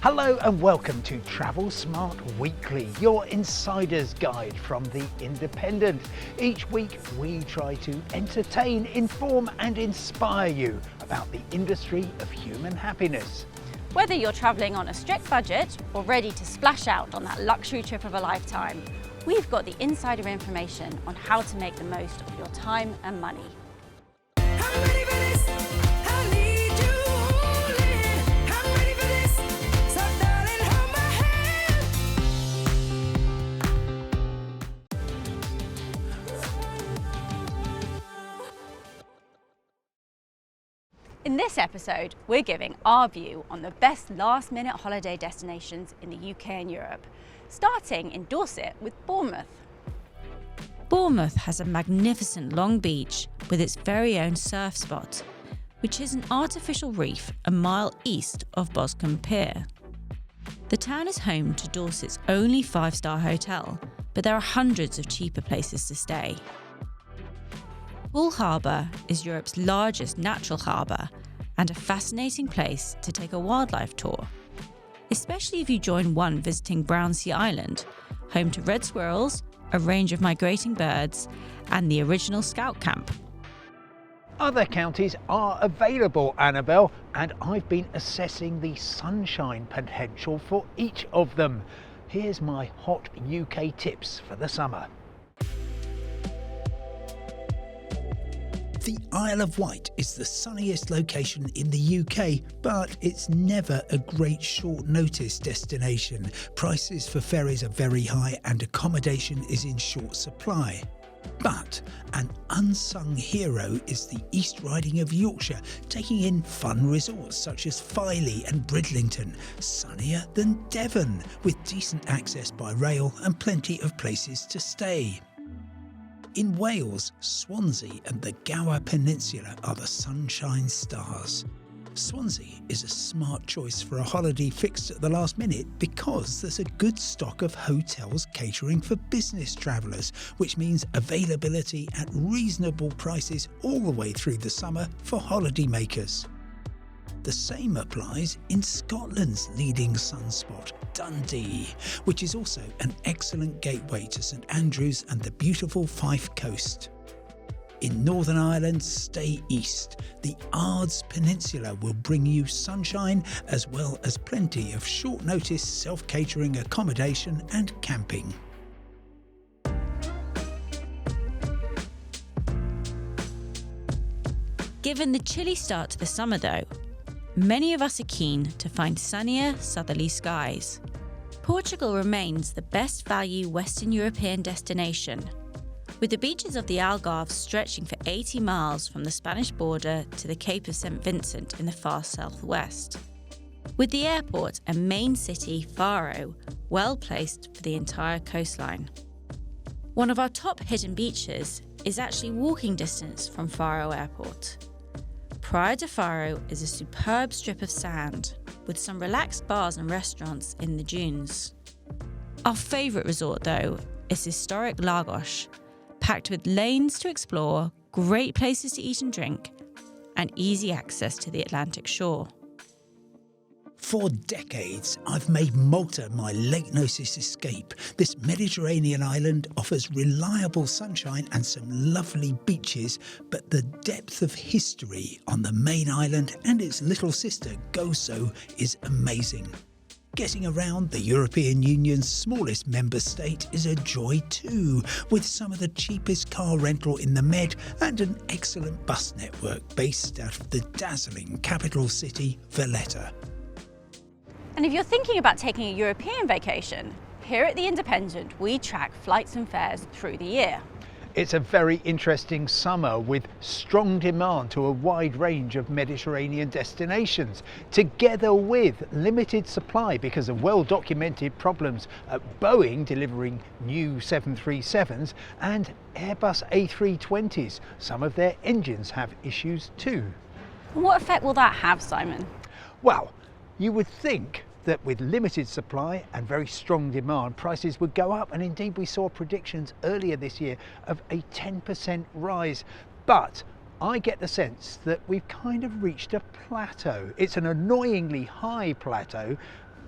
Hello and welcome to Travel Smart Weekly, your insider's guide from The Independent. Each week we try to entertain, inform and inspire you about the industry of human happiness. Whether you're travelling on a strict budget or ready to splash out on that luxury trip of a lifetime, we've got the insider information on how to make the most of your time and money. In this episode, we're giving our view on the best last-minute holiday destinations in the UK and Europe, starting in Dorset with Bournemouth. Bournemouth has a magnificent long beach with its very own surf spot, which is an artificial reef a mile east of Boscombe Pier. The town is home to Dorset's only 5-star hotel, but there are hundreds of cheaper places to stay. Poole Harbour is Europe's largest natural harbour and a fascinating place to take a wildlife tour, especially if you join one visiting Brownsea Island, home to red squirrels, a range of migrating birds and the original scout camp. Other counties are available, Annabel, and I've been assessing the sunshine potential for each of them. Here's my hot UK tips for the summer. The Isle of Wight is the sunniest location in the UK, but it's never a great short notice destination. Prices for ferries are very high and accommodation is in short supply. But an unsung hero is the East Riding of Yorkshire, taking in fun resorts such as Filey and Bridlington, sunnier than Devon, with decent access by rail and plenty of places to stay. In Wales, Swansea and the Gower Peninsula are the sunshine stars. Swansea is a smart choice for a holiday fixed at the last minute because there's a good stock of hotels catering for business travellers, which means availability at reasonable prices all the way through the summer for holidaymakers. The same applies in Scotland's leading sunspot, Dundee, which is also an excellent gateway to St Andrews and the beautiful Fife coast. In Northern Ireland, stay east. The Ards Peninsula will bring you sunshine as well as plenty of short-notice self-catering accommodation and camping. Given the chilly start to the summer though, many of us are keen to find sunnier southerly skies. Portugal remains the best value Western European destination, with the beaches of the Algarve stretching for 80 miles from the Spanish border to the Cape of St Vincent in the far southwest. With the airport and main city, Faro, well placed for the entire coastline. One of our top hidden beaches is actually walking distance from Faro Airport. Praia de Faro is a superb strip of sand with some relaxed bars and restaurants in the dunes. Our favourite resort though is historic Lagos, packed with lanes to explore, great places to eat and drink, and easy access to the Atlantic shore. For decades, I've made Malta my late-notice escape. This Mediterranean island offers reliable sunshine and some lovely beaches, but the depth of history on the main island and its little sister, Gozo, is amazing. Getting around the European Union's smallest member state is a joy too, with some of the cheapest car rental in the Med and an excellent bus network based out of the dazzling capital city, Valletta. And if you're thinking about taking a European vacation, here at The Independent, we track flights and fares through the year. It's a very interesting summer with strong demand to a wide range of Mediterranean destinations, together with limited supply because of well-documented problems at Boeing delivering new 737s and Airbus A320s. Some of their engines have issues too. And what effect will that have, Simon? Well, you would think that with limited supply and very strong demand, prices would go up, and indeed we saw predictions earlier this year of a 10% rise. But I get the sense that we've kind of reached a plateau. It's an annoyingly high plateau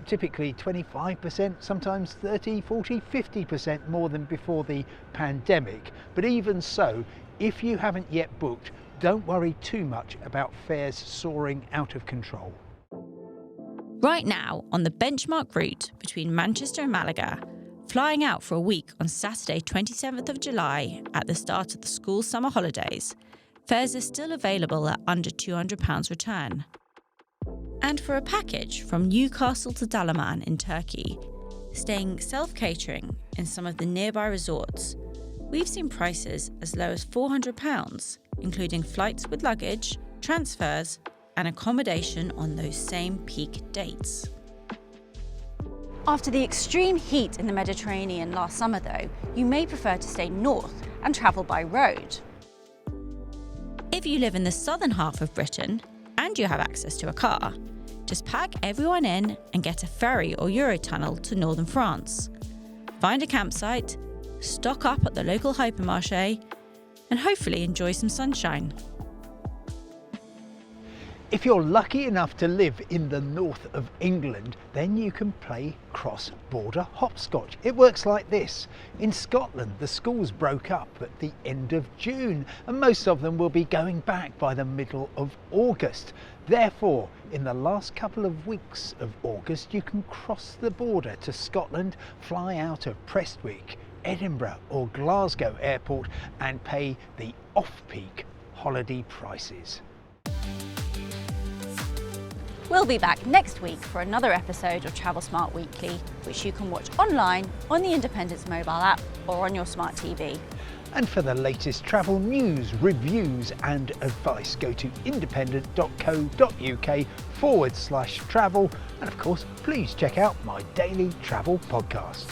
typically 25%, sometimes 30, 40, 50% more than before the pandemic. But even so, if you haven't yet booked, don't worry too much about fares soaring out of control. Right now, on the benchmark route between Manchester and Malaga, flying out for a week on Saturday 27th of July at the start of the school summer holidays, fares are still available at under £200 return. And for a package from Newcastle to Dalaman in Turkey, staying self-catering in some of the nearby resorts, we've seen prices as low as £400, including flights with luggage, transfers, and accommodation on those same peak dates. After the extreme heat in the Mediterranean last summer though, you may prefer to stay north and travel by road. If you live in the southern half of Britain and you have access to a car, just pack everyone in and get a ferry or Eurotunnel to northern France. Find a campsite, stock up at the local hypermarché, and hopefully enjoy some sunshine. If you're lucky enough to live in the north of England, then you can play cross-border hopscotch. It works like this. In Scotland, the schools broke up at the end of June, and most of them will be going back by the middle of August. Therefore, in the last couple of weeks of August, you can cross the border to Scotland, fly out of Prestwick, Edinburgh or Glasgow airport and pay the off-peak holiday prices. We'll be back next week for another episode of Travel Smart Weekly, which you can watch online on the Independence mobile app or on your smart TV. And for the latest travel news, reviews and advice, go to independent.co.uk/travel. And of course, please check out my daily travel podcast.